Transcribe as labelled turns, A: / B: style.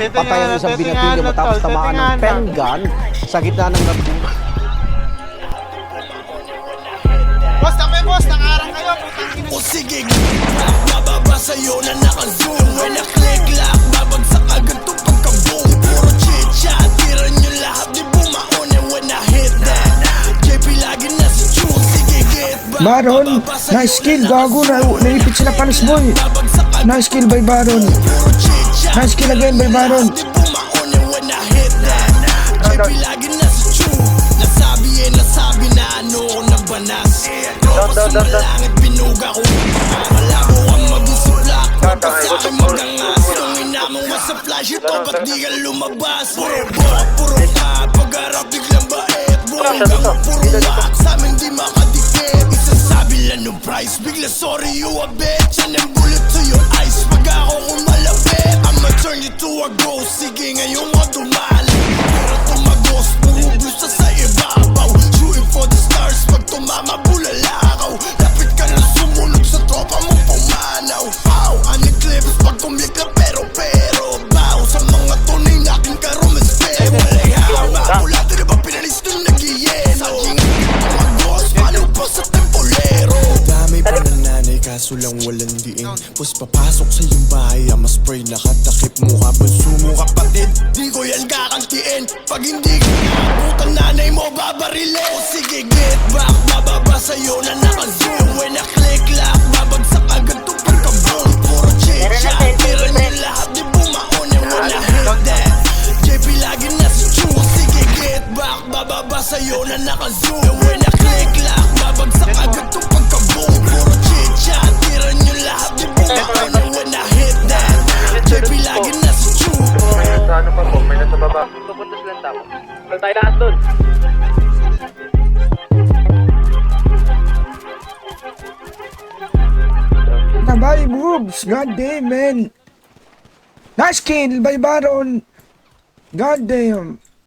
A: Patay ang isang binatilyo matapos tamaan ng pen gun sa gitna ng nagbubuhay.
B: Boss, tabi boss, nangarang kayo, putang ina.
C: O sige, bababa sa'yo na naka-zoom. When I click lock, babagsak agad to pagka-boom. Puro chit-chat, tira nyo lahat, di bumaon. And when I hit that, JP lagi na si June. Sige, get back.
D: Baron, nice kill, gago na naipit sila panis boy. Nice kill by Baron. Nice kill again by Baron.
C: Di bumaon. And when I hit that, JP lagi na si June. Nasabi na ano ko nabanas. Tropa sa malangit, binuga ko. Malabo ang mag-isiplak. Tropa sa akin magangas. Kung inamang masa flash ito, ba't di ka lumabas? Puro bot, puro mat. Pag-arap biglang bait. Buonggang puro wak. Sa amin di makadikit. Isasabi lang ng price. Bigla sorry you a bitch. And then bullet to your eyes. Pag ako kung malapit, I'ma turn you to a ghost. Sige ngayon mo dumali. Puro tumagos. Puro blusa sa ibabaw. Shooting for the stars. Pag tumama bulalakaw. Lapit ka na sumunod sa tropa mo pumanaw. Pow, aning clips pag kumikla pero bow. Sa mga tunay na aking karumispe. Walay hawa. Mula din ba pinalis nung nag-ieno. Saging tumagos. Paano pa sa tempolero? Dami pa ng nanay kaso lang walang diin. Pus papasok sa iyong bahay. Ama spray nakatakip mo habang sumo kapatid. Di ko yan kakantiin. Pag hindi ka nakabutang nanay mo babarile. O sige get back. Bababa sa'yo na naka-zoom. When I click lock, babagsak agad to pagka-boom. Puro chit-chat, tira nyo lahat di bumaon. And when I hit that, JP lagi na si June. Sige get back. Bababa sa'yo na naka-zoom. And when I click lock, babagsak agad to pagka-boom. Puro chit-chat, tira nyo lahat di bumaon. And when I hit that, JP lagi na si June.
E: Ano pa po? May nasa baba. Pupunta silang tao. Saan tayo lakas doon?
D: Nabay moves, god damn man. Nice kill by Baron. God damn.